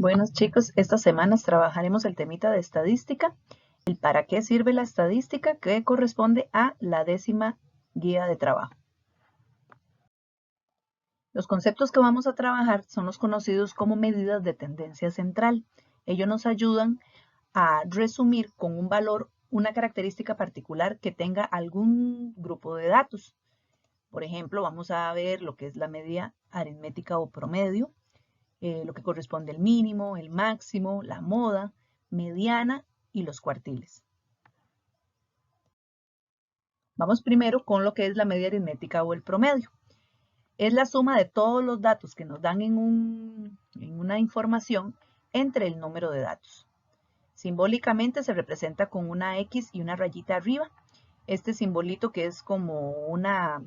Bueno, chicos, estas semanas trabajaremos el temita de estadística, el para qué sirve la estadística, que corresponde a la 10ª guía de trabajo. Los conceptos que vamos a trabajar son los conocidos como medidas de tendencia central. Ellos nos ayudan a resumir con un valor una característica particular que tenga algún grupo de datos. Por ejemplo, vamos a ver lo que es la media aritmética o promedio, lo que corresponde al mínimo, el máximo, la moda, mediana y los cuartiles. Vamos primero con lo que es la media aritmética o el promedio. Es la suma de todos los datos que nos dan en una información entre el número de datos. Simbólicamente se representa con una X y una rayita arriba. Este simbolito que es como una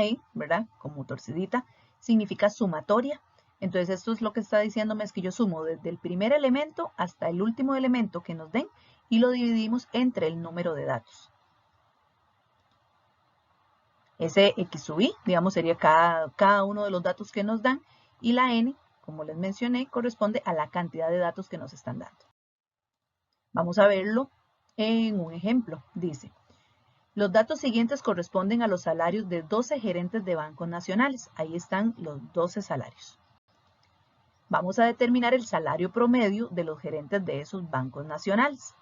E, ¿verdad? Como torcidita, significa sumatoria. Entonces esto es lo que está diciéndome, es que yo sumo desde el primer elemento hasta el último elemento que nos den y lo dividimos entre el número de datos. Ese X sub I, digamos, sería cada uno de los datos que nos dan, y la N, como les mencioné, corresponde a la cantidad de datos que nos están dando. Vamos a verlo en un ejemplo. Dice: los datos siguientes corresponden a los salarios de 12 gerentes de bancos nacionales. Ahí están los 12 salarios. Vamos a determinar el salario promedio de los gerentes de esos bancos nacionales.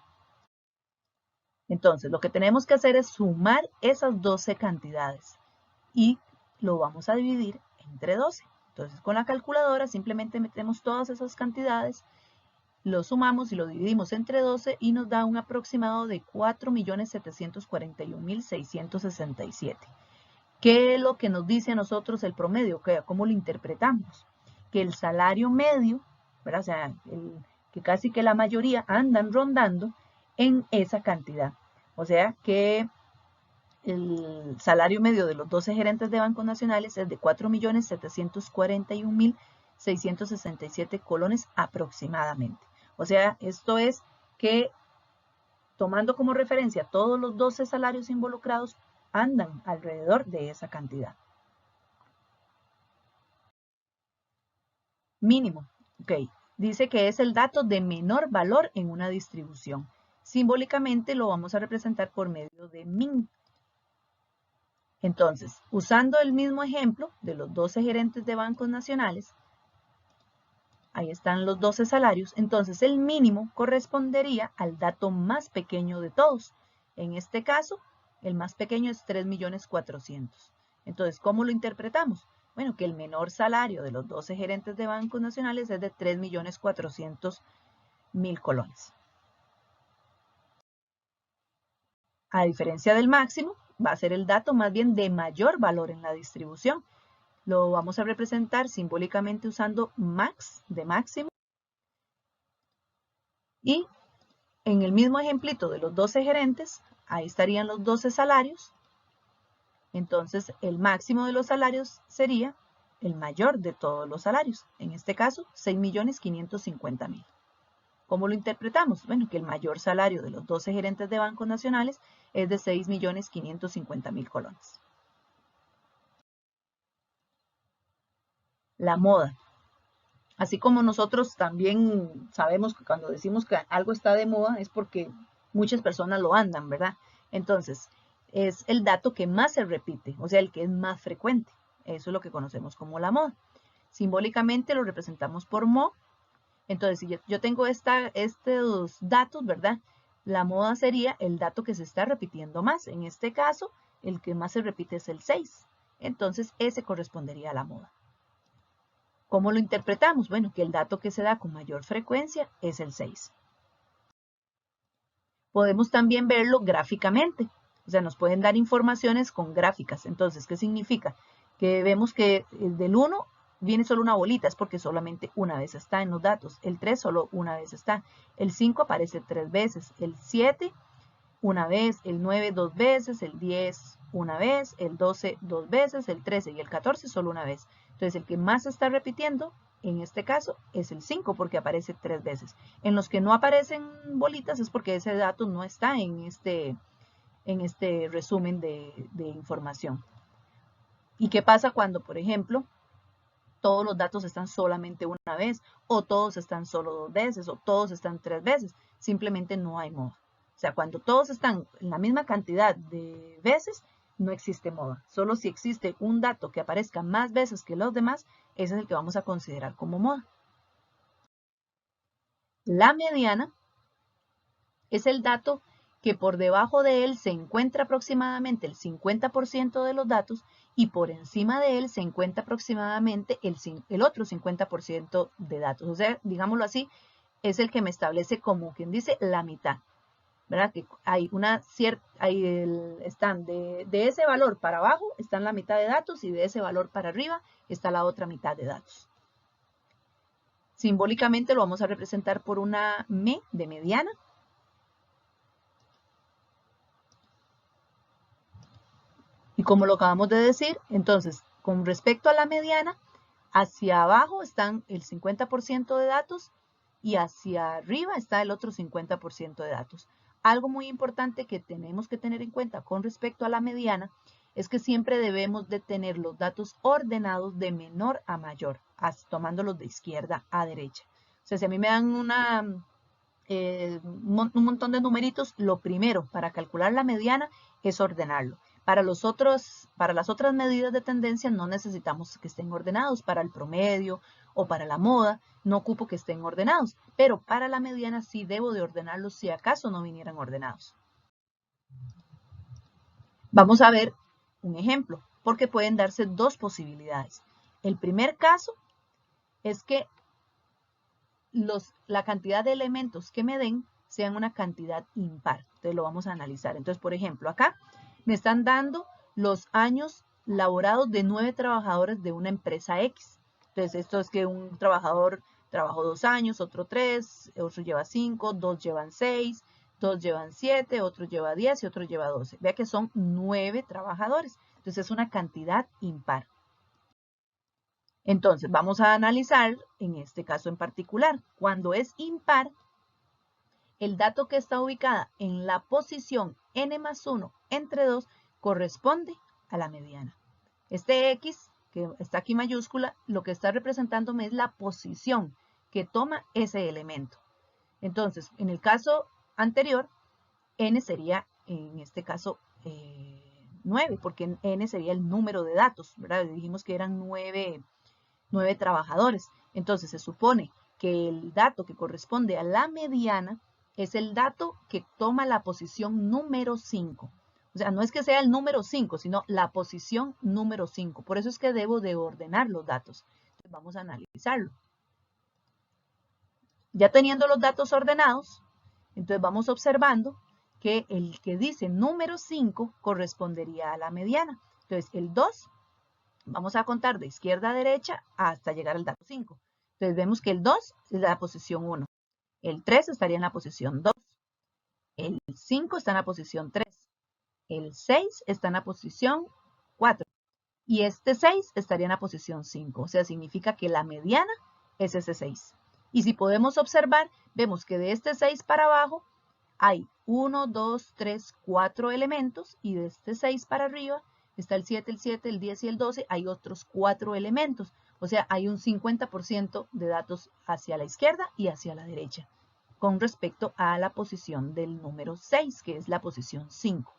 Entonces, lo que tenemos que hacer es sumar esas 12 cantidades y lo vamos a dividir entre 12. Entonces, con la calculadora simplemente metemos todas esas cantidades, lo sumamos y lo dividimos entre 12 y nos da un aproximado de 4.741.667. ¿Qué es lo que nos dice a nosotros el promedio? ¿Cómo lo interpretamos? Que el salario medio, ¿verdad? O sea, que casi que la mayoría andan rondando en esa cantidad. O sea que el salario medio de los 12 gerentes de bancos nacionales es de 4.741.667 colones aproximadamente. O sea, esto es que tomando como referencia todos los 12 salarios involucrados, andan alrededor de esa cantidad. Mínimo, ok. Dice que es el dato de menor valor en una distribución. Simbólicamente lo vamos a representar por medio de min. Entonces, usando el mismo ejemplo de los 12 gerentes de bancos nacionales, ahí están los 12 salarios, entonces el mínimo correspondería al dato más pequeño de todos. En este caso, el más pequeño es 3.400.000. Entonces, ¿cómo lo interpretamos? Bueno, que el menor salario de los 12 gerentes de bancos nacionales es de 3.400.000 colones. A diferencia del máximo, va a ser el dato más bien de mayor valor en la distribución. Lo vamos a representar simbólicamente usando max de máximo. Y en el mismo ejemplito de los 12 gerentes, ahí estarían los 12 salarios. Entonces, el máximo de los salarios sería el mayor de todos los salarios. En este caso, 6.550.000. ¿Cómo lo interpretamos? Bueno, que el mayor salario de los 12 gerentes de bancos nacionales es de 6.550.000 colones. La moda. Así como nosotros también sabemos que cuando decimos que algo está de moda es porque muchas personas lo andan, ¿verdad? Entonces, es el dato que más se repite, o sea, el que es más frecuente. Eso es lo que conocemos como la moda. Simbólicamente lo representamos por mo. Entonces, si yo tengo estos datos, ¿verdad? La moda sería el dato que se está repitiendo más. En este caso, el que más se repite es el 6. Entonces, ese correspondería a la moda. ¿Cómo lo interpretamos? Bueno, que el dato que se da con mayor frecuencia es el 6. Podemos también verlo gráficamente. O sea, nos pueden dar informaciones con gráficas. Entonces, ¿qué significa? Que vemos que del 1 viene solo una bolita, es porque solamente una vez está en los datos. El 3 solo una vez está. El 5 aparece 3 veces. El 7 una vez. El 9 2 veces. El 10 una vez. El 12 2 veces. El 13 y el 14 solo una vez. Entonces, el que más se está repitiendo, en este caso, es el 5 porque aparece 3 veces. En los que no aparecen bolitas es porque ese dato no está en este resumen de información. ¿Y qué pasa cuando, por ejemplo, todos los datos están solamente una vez, o todos están solo 2 veces, o todos están 3 veces. Simplemente no hay moda. O sea, cuando todos están en la misma cantidad de veces, no existe moda. Solo si existe un dato que aparezca más veces que los demás, ese es el que vamos a considerar como moda. La mediana es el dato que por debajo de él se encuentra aproximadamente el 50% de los datos y por encima de él se encuentra aproximadamente el otro 50% de datos. O sea, digámoslo así, es el que me establece como quien dice la mitad, ¿verdad? Que hay una cierta, están de ese valor para abajo están la mitad de datos y de ese valor para arriba está la otra mitad de datos. Simbólicamente lo vamos a representar por una M de mediana. Y como lo acabamos de decir, entonces, con respecto a la mediana, hacia abajo están el 50% de datos y hacia arriba está el otro 50% de datos. Algo muy importante que tenemos que tener en cuenta con respecto a la mediana es que siempre debemos de tener los datos ordenados de menor a mayor, tomándolos de izquierda a derecha. O sea, si a mí me dan un montón de numeritos, lo primero para calcular la mediana es ordenarlo. Para las otras medidas de tendencia no necesitamos que estén ordenados. Para el promedio o para la moda no ocupo que estén ordenados, pero para la mediana sí debo de ordenarlos si acaso no vinieran ordenados. Vamos a ver un ejemplo, porque pueden darse dos posibilidades. El primer caso es que la cantidad de elementos que me den sean una cantidad impar. Entonces lo vamos a analizar. Entonces, por ejemplo, acá me están dando los años laborados de 9 trabajadores de una empresa X. Entonces, esto es que un trabajador trabajó 2 años, otro 3, otro lleva 5, 2 llevan 6, 2 llevan 7, otro lleva 10 y otro lleva 12. Vea que son 9 trabajadores. Entonces, es una cantidad impar. Entonces, vamos a analizar en este caso en particular. Cuando es impar, el dato que está ubicada en la posición n más 1 entre 2 corresponde a la mediana. Este X, que está aquí mayúscula, lo que está representándome es la posición que toma ese elemento. Entonces, en el caso anterior, n sería, en este caso, 9, porque n sería el número de datos, ¿verdad? Dijimos que eran 9 trabajadores. Entonces, se supone que el dato que corresponde a la mediana es el dato que toma la posición número 5. O sea, no es que sea el número 5, sino la posición número 5. Por eso es que debo de ordenar los datos. Entonces, vamos a analizarlo. Ya teniendo los datos ordenados, entonces vamos observando que el que dice número 5 correspondería a la mediana. Entonces, el 2, vamos a contar de izquierda a derecha hasta llegar al dato 5. Entonces, vemos que el 2 es la posición 1. El 3 estaría en la posición 2. El 5 está en la posición 3. El 6 está en la posición 4. Y este 6 estaría en la posición 5. O sea, significa que la mediana es ese 6. Y si podemos observar, vemos que de este 6 para abajo hay 1, 2, 3, 4 elementos. Y de este 6 para arriba está el 7, el 10 y el 12. Hay otros 4 elementos. O sea, hay un 50% de datos hacia la izquierda y hacia la derecha con respecto a la posición del número 6, que es la posición 5.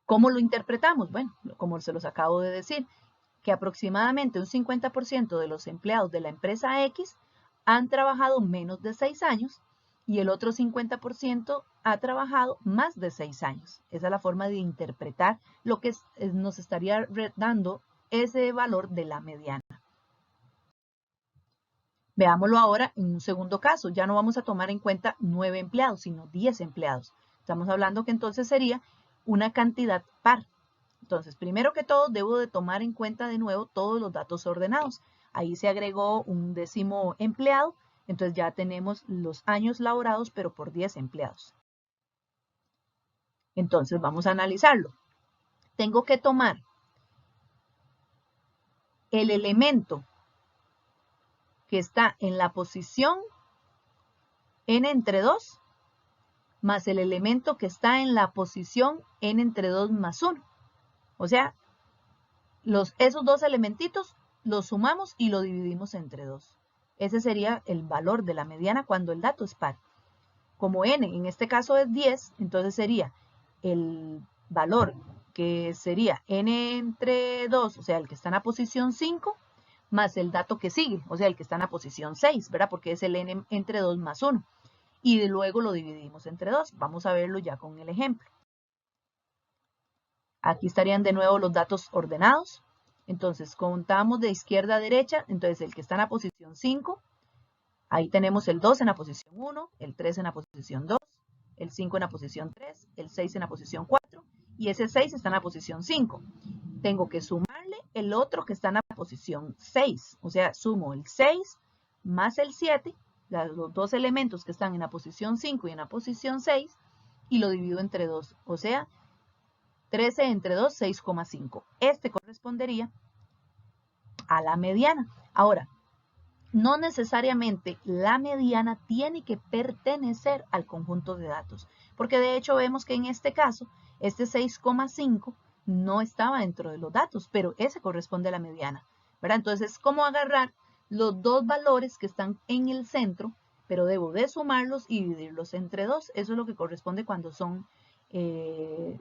¿Cómo lo interpretamos? Bueno, como se los acabo de decir, que aproximadamente un 50% de los empleados de la empresa X han trabajado menos de 6 años y el otro 50% ha trabajado más de 6 años. Esa es la forma de interpretar lo que nos estaría dando ese valor de la mediana. Veámoslo ahora en un segundo caso. Ya no vamos a tomar en cuenta 9 empleados, sino 10 empleados. Estamos hablando que entonces sería una cantidad par. Entonces, primero que todo, debo de tomar en cuenta de nuevo todos los datos ordenados. Ahí se agregó un 10º empleado. Entonces ya tenemos los años laborados, pero por 10 empleados. Entonces, vamos a analizarlo. Tengo que tomar el elemento que está en la posición n entre 2 más el elemento que está en la posición n entre 2 más 1. O sea, esos dos elementitos los sumamos y lo dividimos entre 2. Ese sería el valor de la mediana cuando el dato es par. Como n en este caso es 10, entonces sería el valor que sería n entre 2, o sea, el que está en la posición 5, más el dato que sigue, o sea, el que está en la posición 6, ¿verdad? Porque es el n entre 2 más 1. Y luego lo dividimos entre 2. Vamos a verlo ya con el ejemplo. Aquí estarían de nuevo los datos ordenados. Entonces, contamos de izquierda a derecha. Entonces, el que está en la posición 5, ahí tenemos el 2 en la posición 1, el 3 en la posición 2, el 5 en la posición 3, el 6 en la posición 4, y ese 6 está en la posición 5. Tengo que sumarle el otro que está en la posición 6. O sea, sumo el 6 más el 7, los dos elementos que están en la posición 5 y en la posición 6, y lo divido entre 2. O sea, 13 entre 2, 6,5. Este correspondería a la mediana. Ahora, no necesariamente la mediana tiene que pertenecer al conjunto de datos, porque de hecho vemos que en este caso, este 6,5 no estaba dentro de los datos, pero ese corresponde a la mediana, ¿verdad? Entonces, ¿cómo agarrar los dos valores que están en el centro, pero debo de sumarlos y dividirlos entre 2? Eso es lo que corresponde cuando son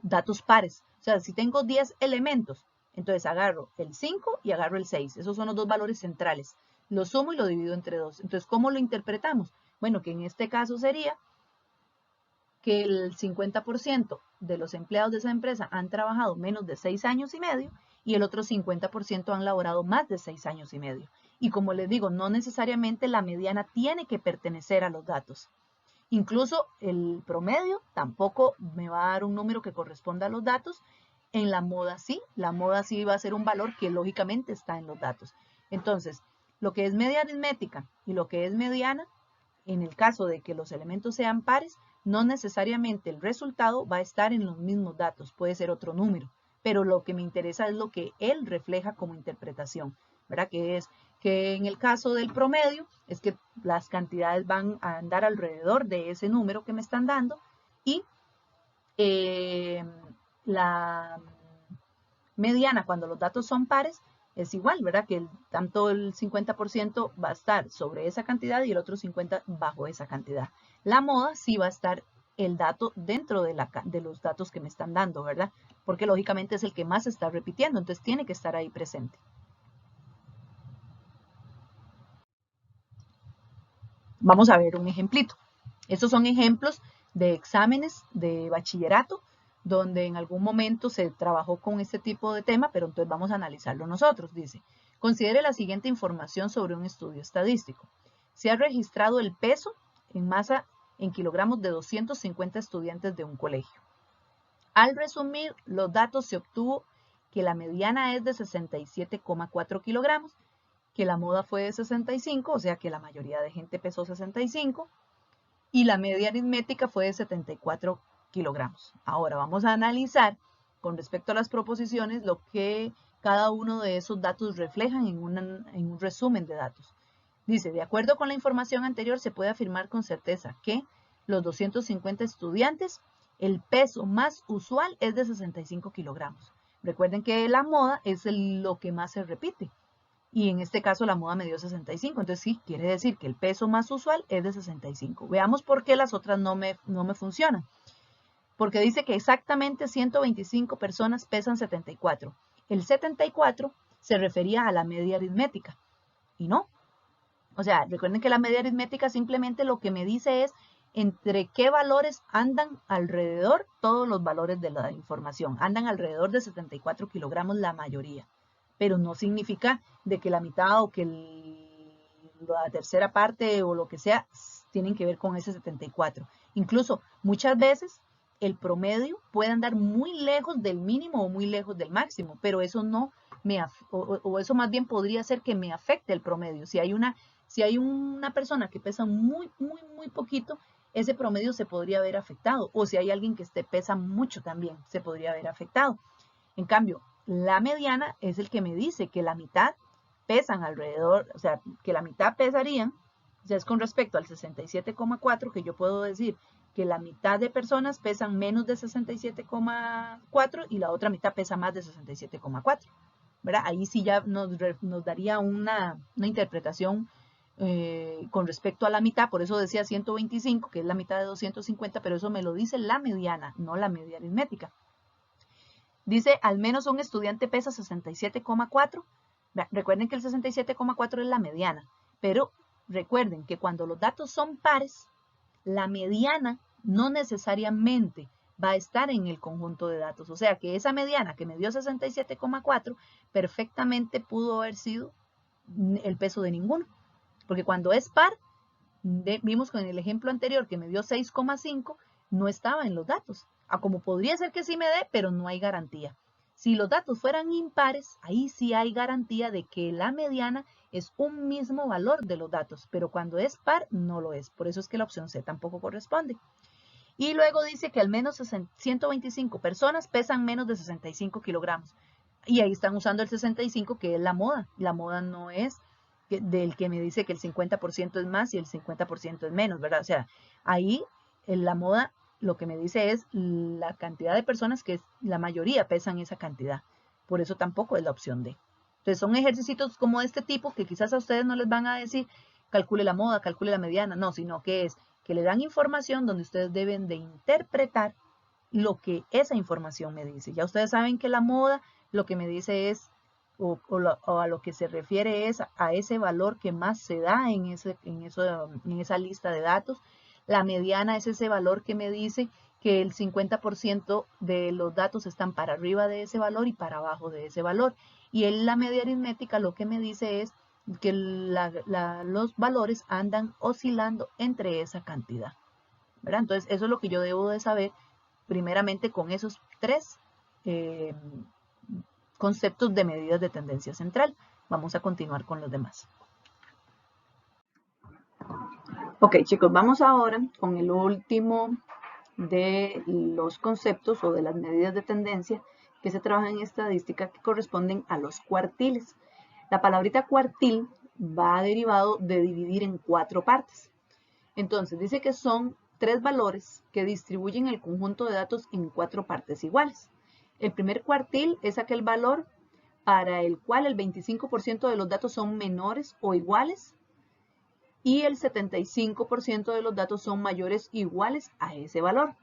datos pares. O sea, si tengo 10 elementos, entonces agarro el 5 y agarro el 6. Esos son los dos valores centrales. Lo sumo y lo divido entre 2. Entonces, ¿cómo lo interpretamos? Bueno, que en este caso sería que el 50% de los empleados de esa empresa han trabajado menos de 6 años y medio y el otro 50% han laborado más de 6 años y medio. Y como les digo, no necesariamente la mediana tiene que pertenecer a los datos. Incluso el promedio tampoco me va a dar un número que corresponda a los datos. En la moda sí va a ser un valor que lógicamente está en los datos. Entonces, lo que es media aritmética y lo que es mediana, en el caso de que los elementos sean pares, no necesariamente el resultado va a estar en los mismos datos, puede ser otro número, pero lo que me interesa es lo que él refleja como interpretación, ¿verdad? Que es que en el caso del promedio es que las cantidades van a andar alrededor de ese número que me están dando y la mediana cuando los datos son pares es igual, ¿verdad? Que tanto el 50% va a estar sobre esa cantidad y el otro 50% bajo esa cantidad. La moda sí va a estar el dato dentro de los datos que me están dando, ¿verdad? Porque lógicamente es el que más se está repitiendo, entonces tiene que estar ahí presente. Vamos a ver un ejemplito. Estos son ejemplos de exámenes de bachillerato donde en algún momento se trabajó con este tipo de tema, pero entonces vamos a analizarlo nosotros. Dice, considere la siguiente información sobre un estudio estadístico. Se ha registrado el peso en masa en kilogramos de 250 estudiantes de un colegio. Al resumir los datos se obtuvo que la mediana es de 67,4 kilogramos, que la moda fue de 65, o sea que la mayoría de gente pesó 65, y la media aritmética fue de 74 kilogramos. Ahora vamos a analizar con respecto a las proposiciones lo que cada uno de esos datos reflejan en un resumen de datos. Dice, de acuerdo con la información anterior se puede afirmar con certeza que los 250 estudiantes, el peso más usual es de 65 kilogramos. Recuerden que la moda es lo que más se repite. Y en este caso la moda me dio 65, entonces sí, quiere decir que el peso más usual es de 65. Veamos por qué las otras no me funcionan. Porque dice que exactamente 125 personas pesan 74. El 74 se refería a la media aritmética y no. O sea, recuerden que la media aritmética simplemente lo que me dice es entre qué valores andan alrededor todos los valores de la información. Andan alrededor de 74 kilogramos la mayoría, pero no significa de que la mitad o que la tercera parte o lo que sea tienen que ver con ese 74. Incluso muchas veces el promedio puede andar muy lejos del mínimo o muy lejos del máximo, pero eso no o eso más bien podría ser que me afecte el promedio. Si hay una persona que pesa muy poquito, ese promedio se podría haber afectado. O si hay alguien que pesa mucho también, se podría haber afectado. En cambio, la mediana es el que me dice que la mitad pesan alrededor, o sea, que la mitad pesarían, o sea, es con respecto al 67,4 que yo puedo decir que la mitad de personas pesan menos de 67,4 y la otra mitad pesa más de 67,4. ¿verdad? Ahí sí ya nos daría una interpretación con respecto a la mitad, por eso decía 125, que es la mitad de 250, pero eso me lo dice la mediana, no la media aritmética. Dice, al menos un estudiante pesa 67,4. Recuerden que el 67,4 es la mediana, pero recuerden que cuando los datos son pares, la mediana no necesariamente va a estar en el conjunto de datos. O sea que esa mediana que me dio 67,4 perfectamente pudo haber sido el peso de ninguno. Porque cuando es par, vimos con el ejemplo anterior que me dio 6,5, no estaba en los datos. Como podría ser que sí me dé, pero no hay garantía. Si los datos fueran impares, ahí sí hay garantía de que la mediana es un mismo valor de los datos, pero cuando es par, no lo es. Por eso es que la opción C tampoco corresponde. Y luego dice que al menos 125 personas pesan menos de 65 kilogramos. Y ahí están usando el 65, que es la moda. La moda no es del que me dice que el 50% es más y el 50% es menos, ¿verdad? O sea, ahí en la moda lo que me dice es la cantidad de personas que la mayoría pesan esa cantidad. Por eso tampoco es la opción D. Entonces son ejercicios como de este tipo que quizás a ustedes no les van a decir calcule la moda, calcule la mediana, no, sino que es que le dan información donde ustedes deben de interpretar lo que esa información me dice. Ya ustedes saben que la moda lo que me dice es, o a lo que se refiere es a ese valor que más se da en esa lista de datos. La mediana es ese valor que me dice que el 50% de los datos están para arriba de ese valor y para abajo de ese valor. Y la media aritmética lo que me dice es que los valores andan oscilando entre esa cantidad, ¿verdad? Entonces, eso es lo que yo debo de saber primeramente con esos tres conceptos de medidas de tendencia central. Vamos a continuar con los demás. Ok, chicos, vamos ahora con el último de los conceptos o de las medidas de tendencia que se trabajan en estadística, que corresponden a los cuartiles. La palabrita cuartil va derivado de dividir en 4 partes. Entonces, dice que son 3 valores que distribuyen el conjunto de datos en 4 partes iguales. El primer cuartil es aquel valor para el cual el 25% de los datos son menores o iguales y el 75% de los datos son mayores o iguales a ese valor.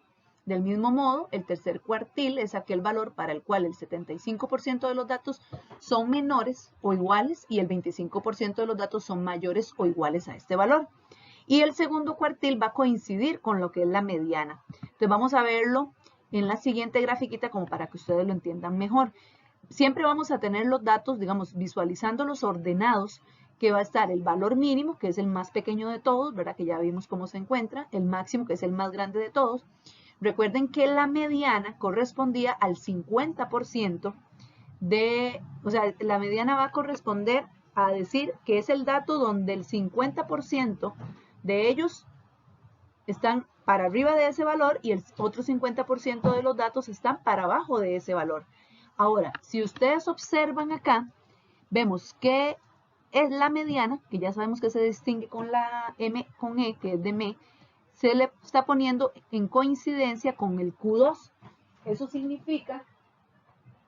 Del mismo modo, el tercer cuartil es aquel valor para el cual el 75% de los datos son menores o iguales y el 25% de los datos son mayores o iguales a este valor. Y el segundo cuartil va a coincidir con lo que es la mediana. Entonces vamos a verlo en la siguiente grafiquita como para que ustedes lo entiendan mejor. Siempre vamos a tener los datos, digamos, visualizándolos ordenados, que va a estar el valor mínimo, que es el más pequeño de todos, ¿verdad? Que ya vimos cómo se encuentra, el máximo, que es el más grande de todos. Recuerden que la mediana correspondía al 50% o sea, la mediana va a corresponder a decir que es el dato donde el 50% de ellos están para arriba de ese valor y el otro 50% de los datos están para abajo de ese valor. Ahora, si ustedes observan acá, vemos que es la mediana, que ya sabemos que se distingue con la M con E, que es de ME, se le está poniendo en coincidencia con el Q2. Eso significa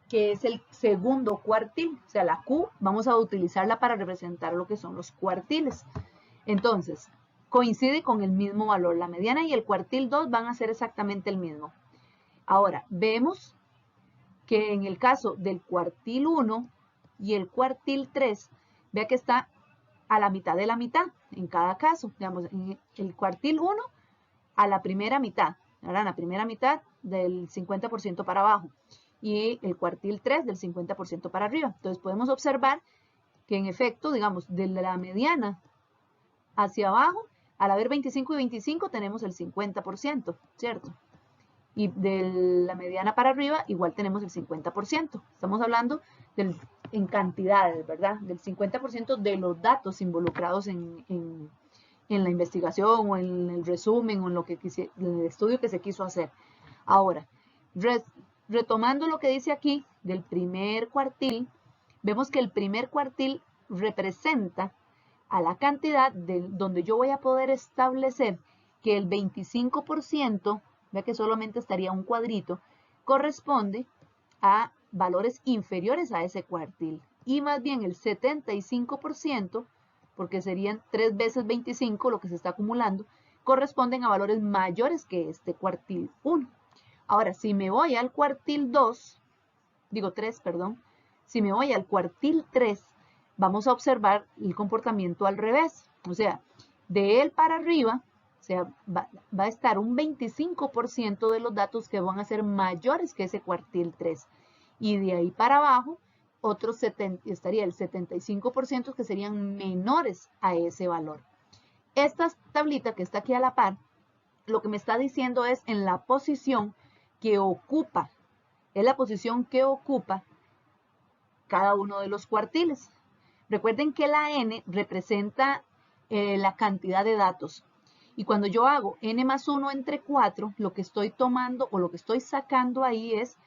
que es el segundo cuartil, o sea, la Q vamos a utilizarla para representar lo que son los cuartiles. Entonces, coincide con el mismo valor. La mediana y el cuartil 2 van a ser exactamente el mismo. Ahora, vemos que en el caso del cuartil 1 y el cuartil 3, vea que está a la mitad de la mitad en cada caso. Digamos, en el cuartil 1 a la primera mitad, ¿verdad? La primera mitad del 50% para abajo y el cuartil 3 del 50% para arriba. Entonces podemos observar que en efecto, digamos, de la mediana hacia abajo, al haber 25 y 25 tenemos el 50%, ¿cierto? Y de la mediana para arriba igual tenemos el 50%. Estamos hablando en cantidades, ¿verdad? Del 50% de los datos involucrados en la investigación o en el resumen o en el estudio que se quiso hacer. Ahora, retomando lo que dice aquí del primer cuartil, vemos que el primer cuartil representa a la cantidad donde yo voy a poder establecer que el 25%, vea que solamente estaría un cuadrito, corresponde a valores inferiores a ese cuartil. Y más bien el 75%, porque serían 3 veces 25 lo que se está acumulando, corresponden a valores mayores que este cuartil 1. Ahora, si me voy al cuartil 3, perdón, si me voy al cuartil 3, vamos a observar el comportamiento al revés. O sea, de él para arriba, o sea, va a estar un 25% de los datos que van a ser mayores que ese cuartil 3. Y de ahí para abajo, estaría el 75% que serían menores a ese valor. Esta tablita que está aquí a la par, lo que me está diciendo es en la posición que ocupa, cada uno de los cuartiles. Recuerden que la n representa la cantidad de datos. Y cuando yo hago n más 1 entre 4, lo que estoy tomando o lo que estoy sacando ahí es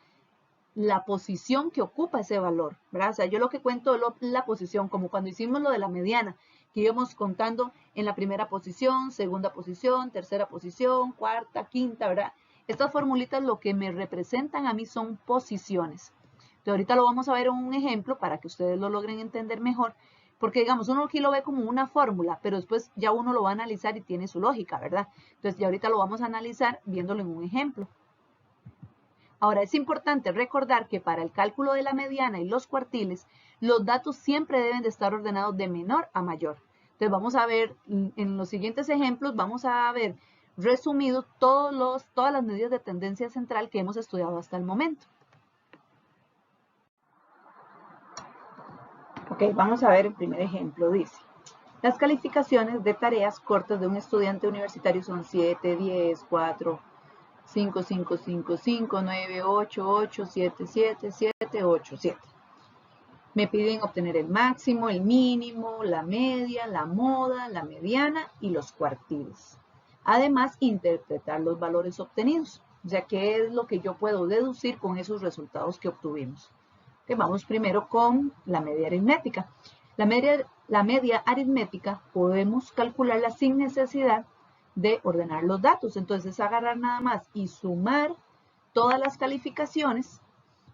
la posición que ocupa ese valor, ¿verdad? O sea, yo lo que cuento es la posición, como cuando hicimos lo de la mediana, que íbamos contando en la primera posición, segunda posición, tercera posición, cuarta, quinta, ¿verdad? Estas formulitas lo que me representan a mí son posiciones. Entonces, ahorita lo vamos a ver en un ejemplo para que ustedes lo logren entender mejor, porque digamos, uno aquí lo ve como una fórmula, pero después ya uno lo va a analizar y tiene su lógica, ¿verdad? Entonces, ya ahorita lo vamos a analizar viéndolo en un ejemplo. Ahora, es importante recordar que para el cálculo de la mediana y los cuartiles, los datos siempre deben de estar ordenados de menor a mayor. Entonces, vamos a ver, en los siguientes ejemplos, vamos a ver resumido todas las medidas de tendencia central que hemos estudiado hasta el momento. Ok, vamos a ver el primer ejemplo. Dice, las calificaciones de tareas cortas de un estudiante universitario son 7, 10, 4, 5, 5, 5, 5, 9, 8, 8, 7, 7, 7, 8, 7. Me piden obtener el máximo, el mínimo, la media, la moda, la mediana y los cuartiles. Además, interpretar los valores obtenidos. O sea, ¿qué es lo que yo puedo deducir con esos resultados que obtuvimos? Okay, vamos primero con la media aritmética. La media aritmética podemos calcularla sin necesidad de ordenar los datos. Entonces es agarrar nada más y sumar todas las calificaciones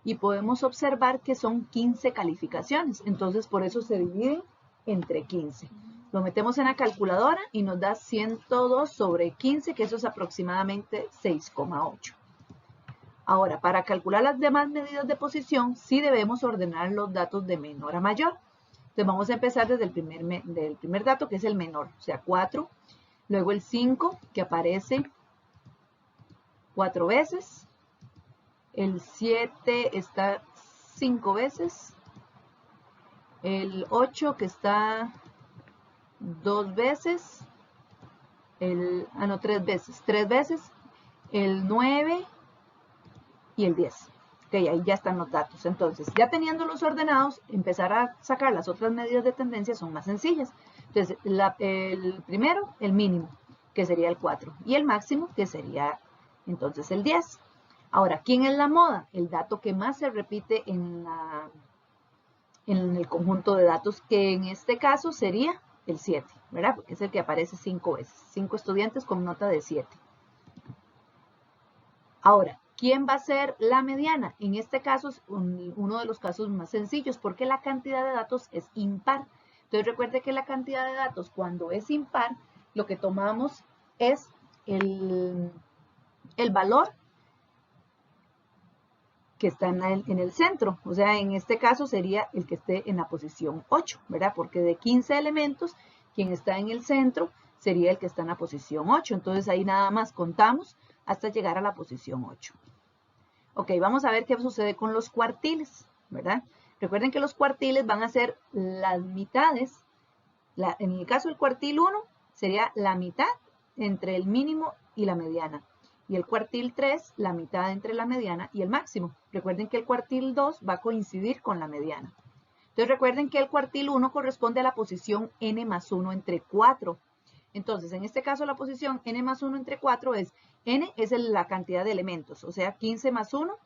y podemos observar que son 15 calificaciones. Entonces por eso se divide entre 15. Lo metemos en la calculadora y nos da 102 sobre 15, que eso es aproximadamente 6,8. Ahora, para calcular las demás medidas de posición, sí debemos ordenar los datos de menor a mayor. Entonces vamos a empezar desde el primer dato, que es el menor, o sea, 4. Luego el 5, que aparece 4 veces. El 7 está 5 veces. El 8, que está 2 veces. 3 veces. 3 veces. El 9 y el 10. Ok, ahí ya están los datos. Entonces, ya teniéndolos ordenados, empezar a sacar las otras medidas de tendencia son más sencillas. Entonces, el primero, el mínimo, que sería el 4. Y el máximo, que sería entonces el 10. Ahora, ¿quién es la moda? El dato que más se repite en el conjunto de datos, que en este caso sería el 7, ¿verdad? Porque es el que aparece 5 veces. 5 estudiantes con nota de 7. Ahora, ¿quién va a ser la mediana? En este caso es uno de los casos más sencillos porque la cantidad de datos es impar. Entonces recuerde que la cantidad de datos cuando es impar, lo que tomamos es el valor que está en el centro. O sea, en este caso sería el que esté en la posición 8, ¿verdad? Porque de 15 elementos, quien está en el centro sería el que está en la posición 8. Entonces ahí nada más contamos hasta llegar a la posición 8. Ok, vamos a ver qué sucede con los cuartiles, ¿verdad? Recuerden que los cuartiles van a ser las mitades. En el caso del cuartil 1 sería la mitad entre el mínimo y la mediana. Y el cuartil 3, la mitad entre la mediana y el máximo. Recuerden que el cuartil 2 va a coincidir con la mediana. Entonces recuerden que el cuartil 1 corresponde a la posición n más 1 entre 4. Entonces, en este caso la posición n más 1 entre 4 es, n es la cantidad de elementos, o sea, 15 más 1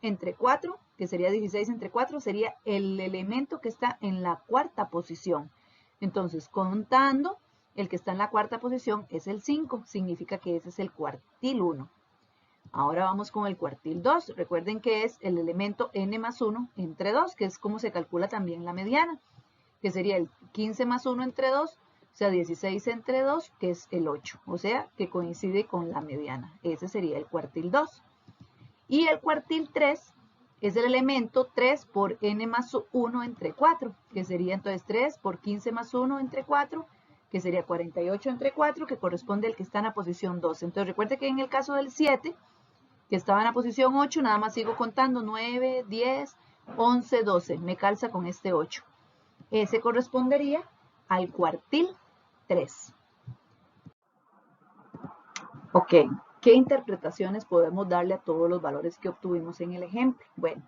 entre 4, que sería 16 entre 4, sería el elemento que está en la cuarta posición. Entonces, contando, el que está en la cuarta posición es el 5, significa que ese es el cuartil 1. Ahora vamos con el cuartil 2. Recuerden que es el elemento n más 1 entre 2, que es como se calcula también la mediana, que sería el 15 más 1 entre 2, o sea, 16 entre 2, que es el 8, o sea, que coincide con la mediana. Ese sería el cuartil 2. Y el cuartil 3 es el elemento 3 por n más 1 entre 4, que sería entonces 3 por 15 más 1 entre 4, que sería 48 entre 4, que corresponde al que está en la posición 2. Entonces recuerde que en el caso del 7, que estaba en la posición 8, nada más sigo contando 9, 10, 11, 12. Me calza con este 8. Ese correspondería al cuartil 3. Ok, ¿qué interpretaciones podemos darle a todos los valores que obtuvimos en el ejemplo? Bueno,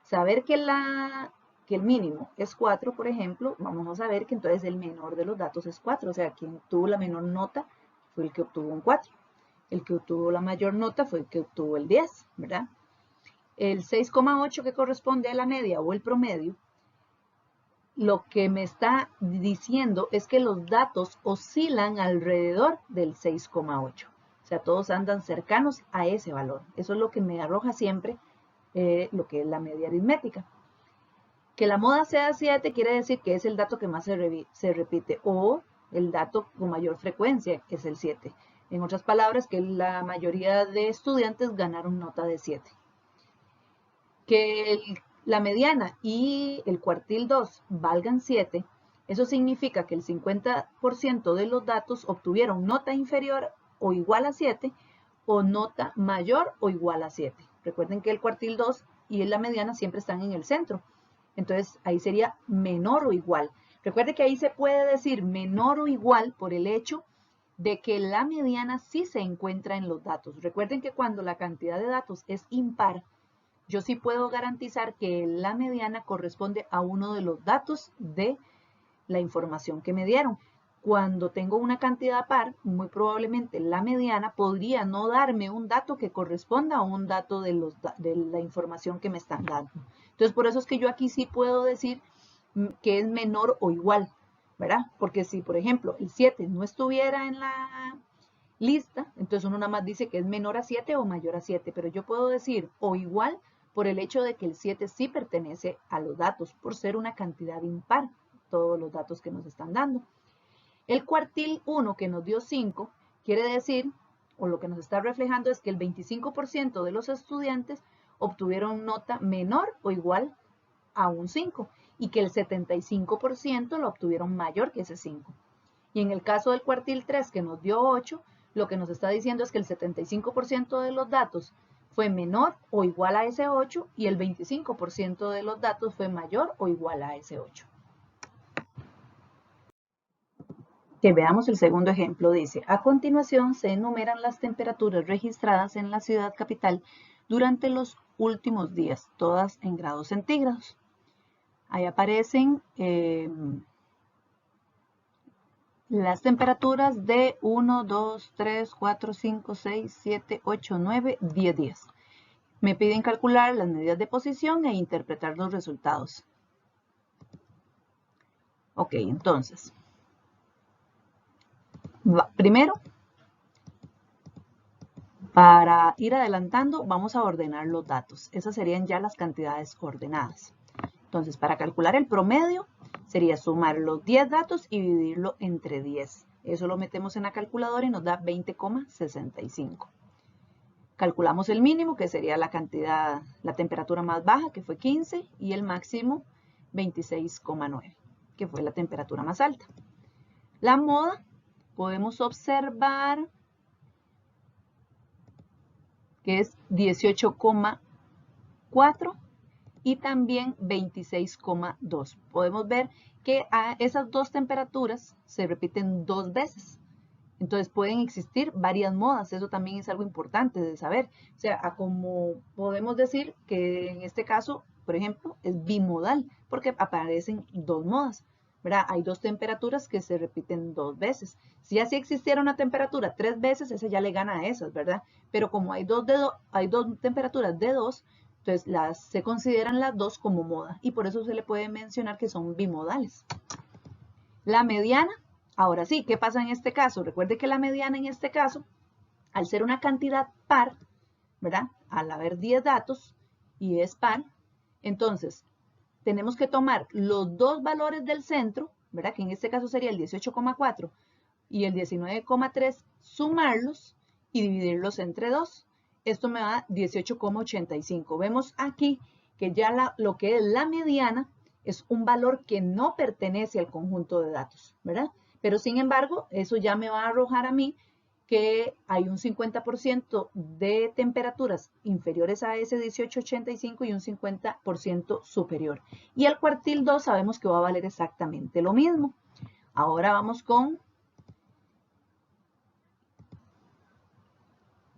saber que el mínimo es 4, por ejemplo, vamos a saber que entonces el menor de los datos es 4. O sea, quien obtuvo la menor nota fue el que obtuvo un 4. El que obtuvo la mayor nota fue el que obtuvo el 10, ¿verdad? El 6,8 que corresponde a la media o el promedio, lo que me está diciendo es que los datos oscilan alrededor del 6,8. O sea, todos andan cercanos a ese valor. Eso es lo que me arroja siempre lo que es la media aritmética. Que la moda sea 7 quiere decir que es el dato que más se repite o el dato con mayor frecuencia es el 7. En otras palabras, que la mayoría de estudiantes ganaron nota de 7. Que la mediana y el cuartil 2 valgan 7, eso significa que el 50% de los datos obtuvieron nota inferior o igual a 7 o nota mayor o igual a 7. Recuerden que el cuartil 2 y la mediana siempre están en el centro. Entonces ahí sería menor o igual. Recuerde que ahí se puede decir menor o igual por el hecho de que la mediana sí se encuentra en los datos. Recuerden que cuando la cantidad de datos es impar, yo sí puedo garantizar que la mediana corresponde a uno de los datos de la información que me dieron. Cuando tengo una cantidad par, muy probablemente la mediana podría no darme un dato que corresponda a un dato de la información que me están dando. Entonces, por eso es que yo aquí sí puedo decir que es menor o igual, ¿verdad? Porque si, por ejemplo, el 7 no estuviera en la lista, entonces uno nada más dice que es menor a 7 o mayor a 7, pero yo puedo decir o igual por el hecho de que el 7 sí pertenece a los datos, por ser una cantidad impar, todos los datos que nos están dando. El cuartil 1 que nos dio 5 quiere decir, o lo que nos está reflejando es que el 25% de los estudiantes obtuvieron nota menor o igual a un 5 y que el 75% lo obtuvieron mayor que ese 5. Y en el caso del cuartil 3 que nos dio 8, lo que nos está diciendo es que el 75% de los datos fue menor o igual a ese 8 y el 25% de los datos fue mayor o igual a ese 8. Que veamos el segundo ejemplo. Dice, a continuación se enumeran las temperaturas registradas en la ciudad capital durante los últimos días, todas en grados centígrados. Ahí aparecen las temperaturas de 1, 2, 3, 4, 5, 6, 7, 8, 9, 10 días. Me piden calcular las medidas de posición e interpretar los resultados. Ok, entonces, primero, para ir adelantando, vamos a ordenar los datos. Esas serían ya las cantidades ordenadas. Entonces, para calcular el promedio, sería sumar los 10 datos y dividirlo entre 10. Eso lo metemos en la calculadora y nos da 20,65. Calculamos el mínimo, que sería la cantidad, la temperatura más baja, que fue 15, y el máximo, 26,9, que fue la temperatura más alta. La moda, podemos observar que es 18,4 y también 26,2. Podemos ver que a esas dos temperaturas se repiten dos veces. Entonces pueden existir varias modas, eso también es algo importante de saber. O sea, como podemos decir que en este caso, por ejemplo, es bimodal, porque aparecen dos modas, ¿verdad? Hay dos temperaturas que se repiten dos veces. Si así existiera una temperatura tres veces, esa ya le gana a esas, ¿verdad? Pero como hay dos temperaturas de dos, entonces se consideran las dos como moda y por eso se le puede mencionar que son bimodales. La mediana. Ahora sí, ¿qué pasa en este caso? Recuerde que la mediana en este caso, al ser una cantidad par, ¿verdad? Al haber 10 datos y es par, entonces tenemos que tomar los dos valores del centro, ¿verdad? Que en este caso sería el 18,4 y el 19,3, sumarlos y dividirlos entre 2. Esto me da 18,85. Vemos aquí que ya lo que es la mediana es un valor que no pertenece al conjunto de datos, ¿verdad? Pero sin embargo, eso ya me va a arrojar a mí que hay un 50% de temperaturas inferiores a ese 1885 y un 50% superior. Y el cuartil 2 sabemos que va a valer exactamente lo mismo. Ahora vamos con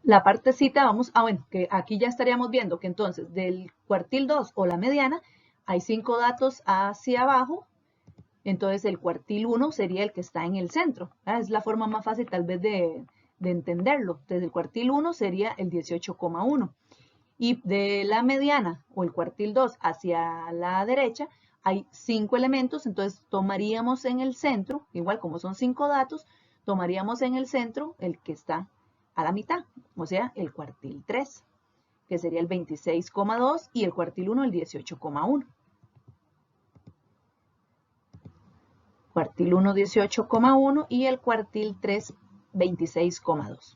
la partecita, bueno, que aquí ya estaríamos viendo que entonces del cuartil 2 o la mediana hay 5 datos hacia abajo, entonces el cuartil 1 sería el que está en el centro. Es la forma más fácil tal vez de entenderlo. Desde el cuartil 1 sería el 18,1. Y de la mediana o el cuartil 2 hacia la derecha hay 5 elementos, entonces tomaríamos en el centro, igual como son 5 datos, tomaríamos en el centro el que está a la mitad, o sea, el cuartil 3, que sería el 26,2 y el cuartil 1 el 18,1. Cuartil 1 18,1 y el cuartil 3 26,2.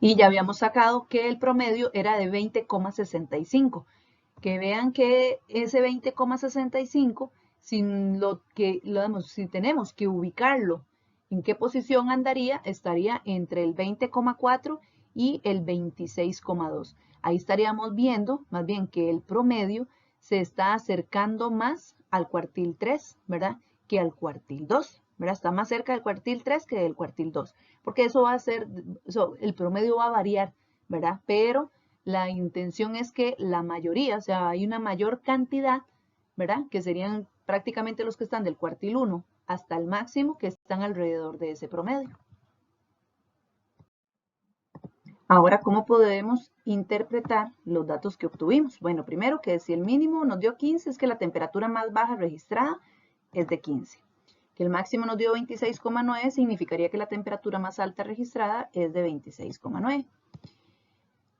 Y ya habíamos sacado que el promedio era de 20,65. Que vean que ese 20,65, si tenemos que ubicarlo, ¿en qué posición andaría? Estaría entre el 20,4 y el 26,2. Ahí estaríamos viendo, más bien, que el promedio se está acercando más al cuartil 3, ¿verdad? Que al cuartil 2, ¿verdad? Está más cerca del cuartil 3 que del cuartil 2, porque eso va a ser, el promedio va a variar, ¿verdad? Pero la intención es que la mayoría, o sea, hay una mayor cantidad, ¿verdad? Que serían prácticamente los que están del cuartil 1 hasta el máximo que están alrededor de ese promedio. Ahora, ¿cómo podemos interpretar los datos que obtuvimos? Bueno, primero que si el mínimo nos dio 15, es que la temperatura más baja registrada es de 15. Que el máximo nos dio 26,9 significaría que la temperatura más alta registrada es de 26,9.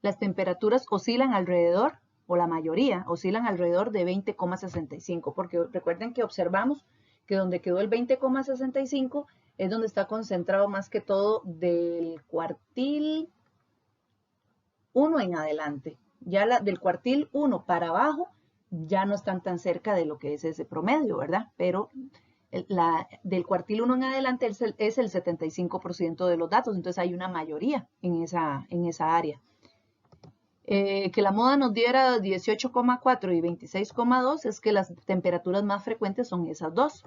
Las temperaturas oscilan alrededor, o la mayoría, oscilan alrededor de 20,65, porque recuerden que observamos que donde quedó el 20,65 es donde está concentrado más que todo del cuartil 1 en adelante. Ya del cuartil 1 para abajo ya no están tan cerca de lo que es ese promedio, ¿verdad? Pero del cuartil 1 en adelante es el 75% de los datos, entonces hay una mayoría en esa área. Que la moda nos diera 18,4 y 26,2 es que las temperaturas más frecuentes son esas dos.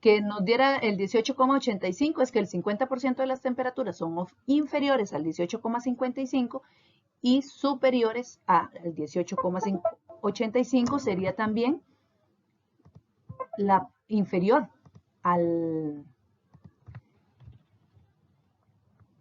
Que nos diera el 18,85 es que el 50% de las temperaturas son inferiores al 18,55 y superiores al 18,85 sería también la inferior al,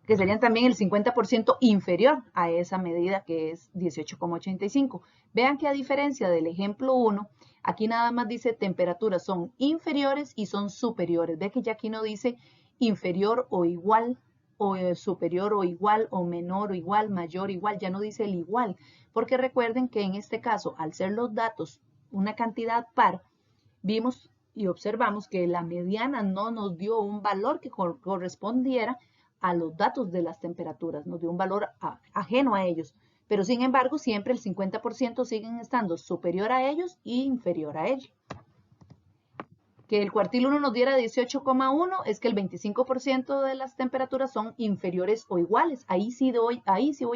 que serían también el 50% inferior a esa medida que es 18,85. Vean que a diferencia del ejemplo 1, aquí nada más dice temperaturas son inferiores y son superiores. Ve que ya aquí no dice inferior o igual, o superior o igual, o menor o igual, mayor o igual, ya no dice el igual. Porque recuerden que en este caso, al ser los datos una cantidad par, vimos y observamos que la mediana no nos dio un valor que correspondiera a los datos de las temperaturas, nos dio un valor ajeno a ellos, pero sin embargo siempre el 50% siguen estando superior a ellos e inferior a ellos. Que el cuartil 1 nos diera 18,1 es que el 25% de las temperaturas son inferiores o iguales. Ahí sí voy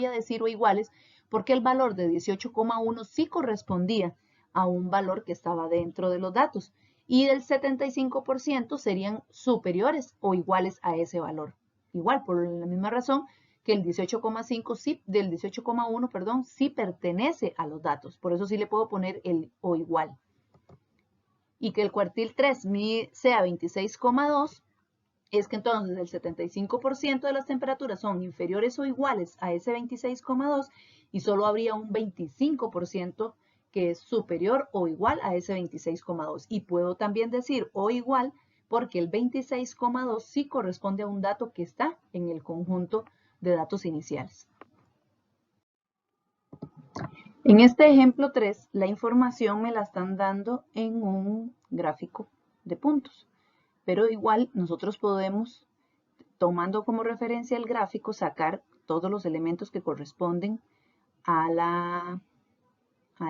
a decir o iguales, porque el valor de 18,1 sí correspondía a un valor que estaba dentro de los datos. Y del 75% serían superiores o iguales a ese valor. Igual, por la misma razón que el 18,5 sí, del 18,1, perdón, sí pertenece a los datos. Por eso sí le puedo poner el o igual. Y que el cuartil 3 sea 26,2, es que entonces el 75% de las temperaturas son inferiores o iguales a ese 26,2 y solo habría un 25% que es superior o igual a ese 26,2. Y puedo también decir o igual porque el 26,2 sí corresponde a un dato que está en el conjunto de datos iniciales. En este ejemplo 3, la información me la están dando en un gráfico de puntos, pero igual nosotros podemos, tomando como referencia el gráfico, sacar todos los elementos que corresponden al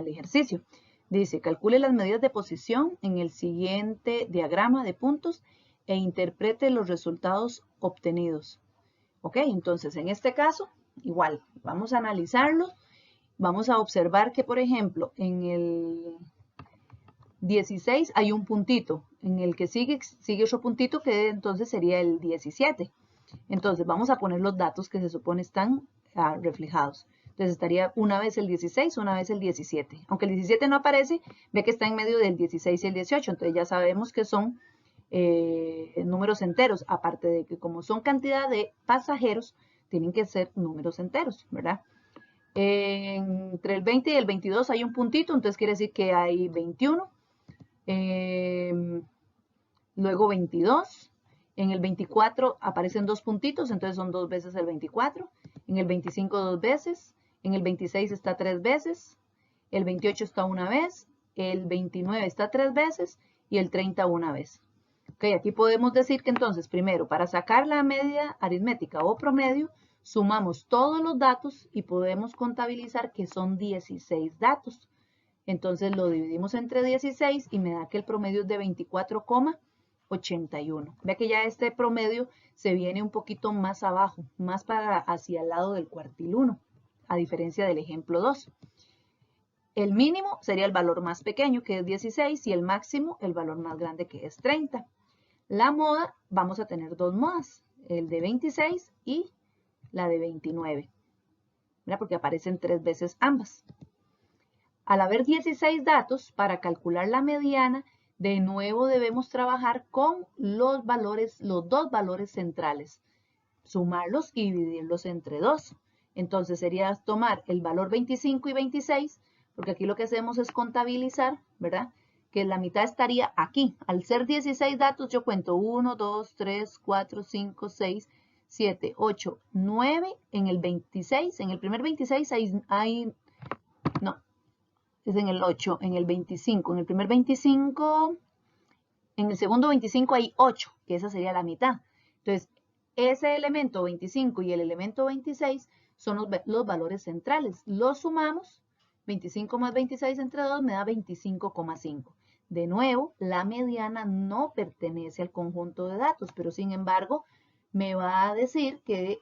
ejercicio. Dice, calcule las medidas de posición en el siguiente diagrama de puntos e interprete los resultados obtenidos. Ok, entonces en este caso, igual, vamos a analizarlo. Vamos a observar que, por ejemplo, en el 16 hay un puntito. En el que sigue otro puntito que entonces sería el 17. Entonces vamos a poner los datos que se supone están reflejados. Entonces estaría una vez el 16, una vez el 17. Aunque el 17 no aparece, ve que está en medio del 16 y el 18. Entonces ya sabemos que son números enteros. Aparte de que como son cantidad de pasajeros, tienen que ser números enteros, ¿verdad? Entre el 20 y el 22 hay un puntito, entonces quiere decir que hay 21. Luego 22. En el 24 aparecen dos puntitos, entonces son dos veces el 24. En el 25 dos veces. En el 26 está tres veces. El 28 está una vez. El 29 está tres veces. Y el 30 una vez. Ok, aquí podemos decir que entonces, primero, para sacar la media aritmética o promedio, sumamos todos los datos y podemos contabilizar que son 16 datos. Entonces lo dividimos entre 16 y me da que el promedio es de 24,81. Vea que ya este promedio se viene un poquito más abajo, más hacia el lado del cuartil 1, a diferencia del ejemplo 2. El mínimo sería el valor más pequeño, que es 16, y el máximo, el valor más grande, que es 30. La moda, vamos a tener dos modas, el de 26 y la de 29, ¿verdad? Porque aparecen tres veces ambas. Al haber 16 datos, para calcular la mediana, de nuevo debemos trabajar con los dos valores centrales, sumarlos y dividirlos entre 2. Entonces sería tomar el valor 25 y 26, porque aquí lo que hacemos es contabilizar, ¿verdad? Que la mitad estaría aquí. Al ser 16 datos, yo cuento 1, 2, 3, 4, 5, 6, 7, 8, 9. En el 26, en el primer 26 no, es en el 8, en el 25. En el primer 25, en el segundo 25 hay 8, que esa sería la mitad. Entonces, ese elemento 25 y el elemento 26 son los valores centrales. Los sumamos, 25 más 26 entre 2 me da 25,5. De nuevo, la mediana no pertenece al conjunto de datos, pero sin embargo, me va a decir que,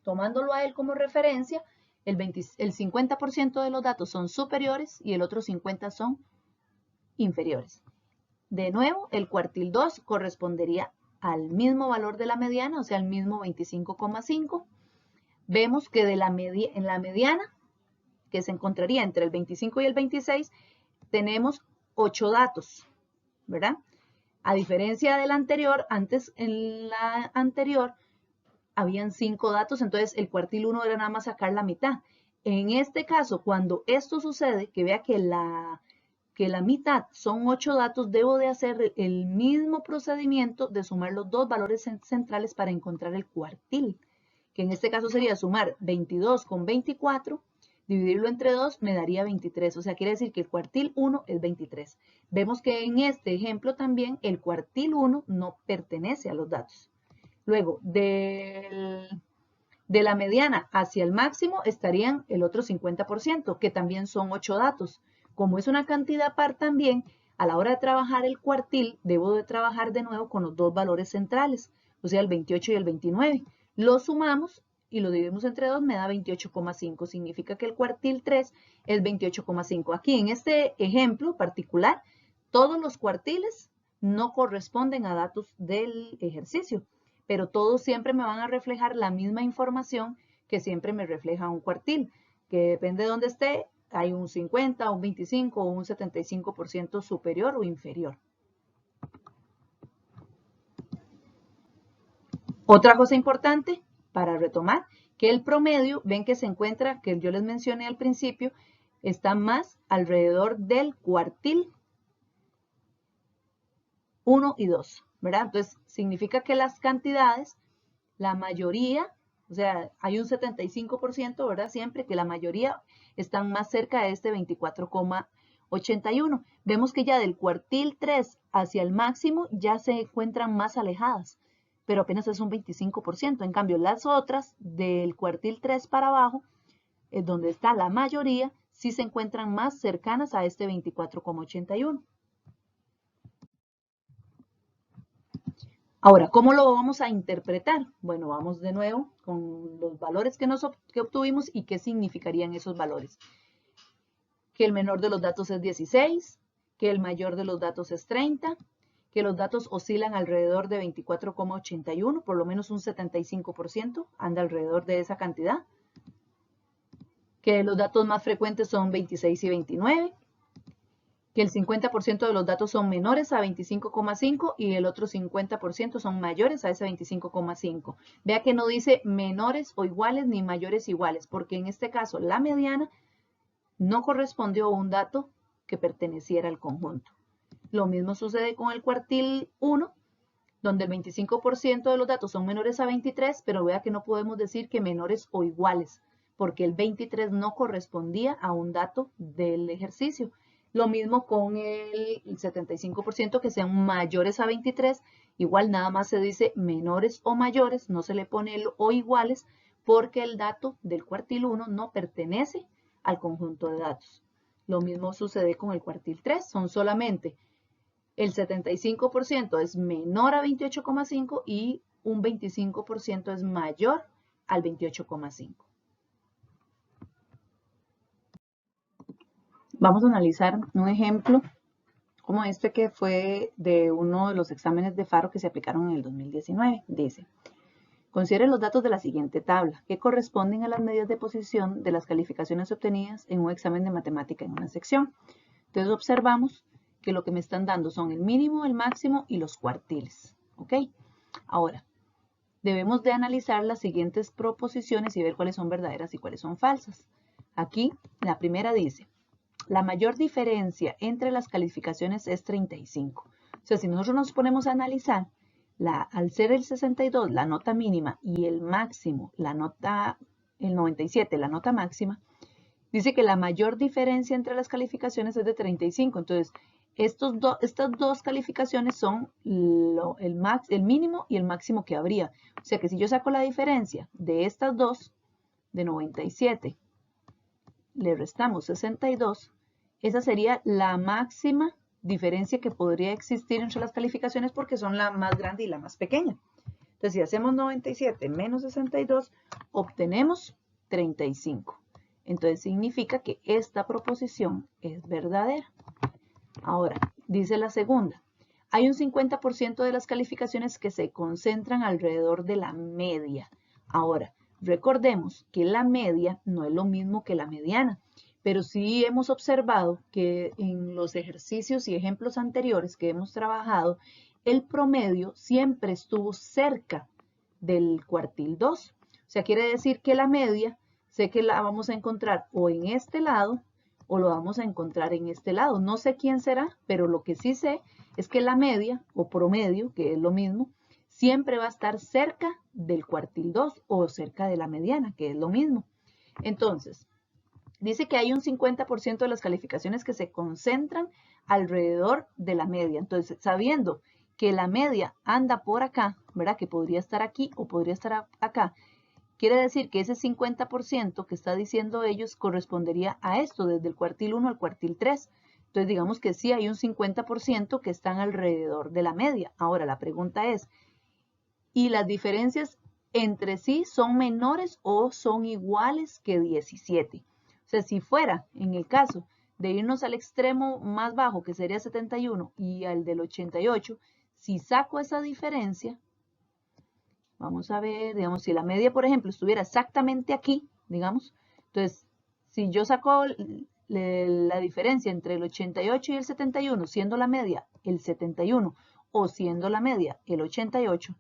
tomándolo a él como referencia, el 50% de los datos son superiores y el otro 50% son inferiores. De nuevo, el cuartil 2 correspondería al mismo valor de la mediana, o sea, al mismo 25,5. Vemos que en la mediana, que se encontraría entre el 25 y el 26, tenemos 8 datos, ¿verdad? A diferencia del anterior, antes en la anterior habían 5 datos, entonces el cuartil 1 era nada más sacar la mitad. En este caso, cuando esto sucede, que vea que la mitad son 8 datos, debo de hacer el mismo procedimiento de sumar los dos valores centrales para encontrar el cuartil, que en este caso sería sumar 22 con 24, dividirlo entre 2 me daría 23, o sea, quiere decir que el cuartil 1 es 23. Vemos que en este ejemplo también el cuartil 1 no pertenece a los datos. Luego, de la mediana hacia el máximo estarían el otro 50%, que también son 8 datos. Como es una cantidad par también, a la hora de trabajar el cuartil, debo de trabajar de nuevo con los dos valores centrales, o sea, el 28 y el 29. Los sumamos y lo dividimos entre 2, me da 28,5. Significa que el cuartil 3 es 28,5. Aquí en este ejemplo particular, todos los cuartiles no corresponden a datos del ejercicio, pero todos siempre me van a reflejar la misma información que siempre me refleja un cuartil, que depende de dónde esté, hay un 50, un 25 o un 75% superior o inferior. Otra cosa importante para retomar, que el promedio, ven que se encuentra, que yo les mencioné al principio, está más alrededor del cuartil 1 y 2, ¿verdad? Entonces, significa que las cantidades, la mayoría, o sea, hay un 75%, ¿verdad? Siempre que la mayoría están más cerca de este 24,81. Vemos que ya del cuartil 3 hacia el máximo ya se encuentran más alejadas, pero apenas es un 25%. En cambio, las otras del cuartil 3 para abajo, donde está la mayoría, sí se encuentran más cercanas a este 24,81. Ahora, ¿cómo lo vamos a interpretar? Bueno, vamos de nuevo con los valores que obtuvimos y qué significarían esos valores. Que el menor de los datos es 16, que el mayor de los datos es 30, que los datos oscilan alrededor de 24,81, por lo menos un 75% anda alrededor de esa cantidad, que los datos más frecuentes son 26 y 29, que el 50% de los datos son menores a 25,5 y el otro 50% son mayores a ese 25,5. Vea que no dice menores o iguales ni mayores iguales, porque en este caso la mediana no correspondió a un dato que perteneciera al conjunto. Lo mismo sucede con el cuartil 1, donde el 25% de los datos son menores a 23, pero vea que no podemos decir que menores o iguales, porque el 23 no correspondía a un dato del ejercicio. Lo mismo con el 75% que sean mayores a 23, igual nada más se dice menores o mayores, no se le pone el o iguales, porque el dato del cuartil 1 no pertenece al conjunto de datos. Lo mismo sucede con el cuartil 3, son solamente el 75% es menor a 28,5 y un 25% es mayor al 28,5. Vamos a analizar un ejemplo como este que fue de uno de los exámenes de Faro que se aplicaron en el 2019. Dice, considere los datos de la siguiente tabla, que corresponden a las medidas de posición de las calificaciones obtenidas en un examen de matemática en una sección. Entonces observamos que lo que me están dando son el mínimo, el máximo y los cuartiles. ¿Ok? Ahora, debemos de analizar las siguientes proposiciones y ver cuáles son verdaderas y cuáles son falsas. Aquí, la primera dice, la mayor diferencia entre las calificaciones es 35. O sea, si nosotros nos ponemos a analizar, al ser el 62 la nota mínima y el máximo, el 97 la nota máxima, dice que la mayor diferencia entre las calificaciones es de 35. Entonces, estas dos calificaciones son el mínimo y el máximo que habría. O sea que si yo saco la diferencia de estas dos, de 97, le restamos 62, esa sería la máxima diferencia que podría existir entre las calificaciones porque son la más grande y la más pequeña. Entonces, si hacemos 97 menos 62, obtenemos 35. Entonces, significa que esta proposición es verdadera. Ahora, dice la segunda. Hay un 50% de las calificaciones que se concentran alrededor de la media. Ahora, recordemos que la media no es lo mismo que la mediana, pero sí hemos observado que en los ejercicios y ejemplos anteriores que hemos trabajado, el promedio siempre estuvo cerca del cuartil 2. O sea, quiere decir que la media, sé que la vamos a encontrar o en este lado o lo vamos a encontrar en este lado. No sé quién será, pero lo que sí sé es que la media o promedio, que es lo mismo, siempre va a estar cerca del cuartil 2 o cerca de la mediana, que es lo mismo. Entonces, dice que hay un 50% de las calificaciones que se concentran alrededor de la media. Entonces, sabiendo que la media anda por acá, ¿verdad? Que podría estar aquí o podría estar acá, quiere decir que ese 50% que está diciendo ellos correspondería a esto, desde el cuartil 1 al cuartil 3. Entonces, digamos que sí hay un 50% que están alrededor de la media. Ahora, la pregunta es, ¿y las diferencias entre sí son menores o son iguales que 17? O sea, si fuera, en el caso de irnos al extremo más bajo, que sería 71, y al del 88, si saco esa diferencia, vamos a ver, digamos, si la media, por ejemplo, estuviera exactamente aquí, digamos, entonces, si yo saco la diferencia entre el 88 y el 71, siendo la media el 71 o siendo la media el 88,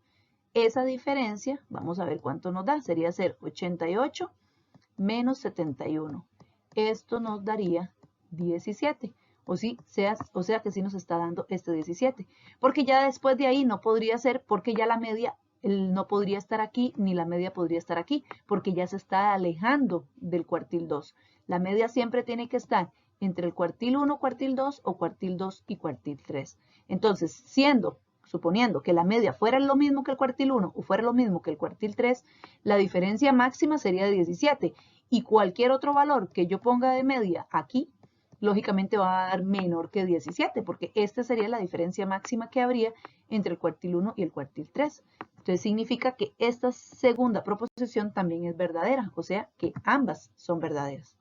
esa diferencia, vamos a ver cuánto nos da, sería ser 88 menos 71. esto nos daría 17. O sea que sí nos está dando este 17. Porque ya después de ahí no podría ser, porque ya la media no podría estar aquí, ni la media podría estar aquí, porque ya se está alejando del cuartil 2. La media siempre tiene que estar entre el cuartil 1, cuartil 2 o cuartil 2 y cuartil 3. Entonces, suponiendo que la media fuera lo mismo que el cuartil 1 o fuera lo mismo que el cuartil 3, la diferencia máxima sería de 17 y cualquier otro valor que yo ponga de media aquí, lógicamente va a dar menor que 17 porque esta sería la diferencia máxima que habría entre el cuartil 1 y el cuartil 3. Entonces significa que esta segunda proposición también es verdadera, o sea que ambas son verdaderas.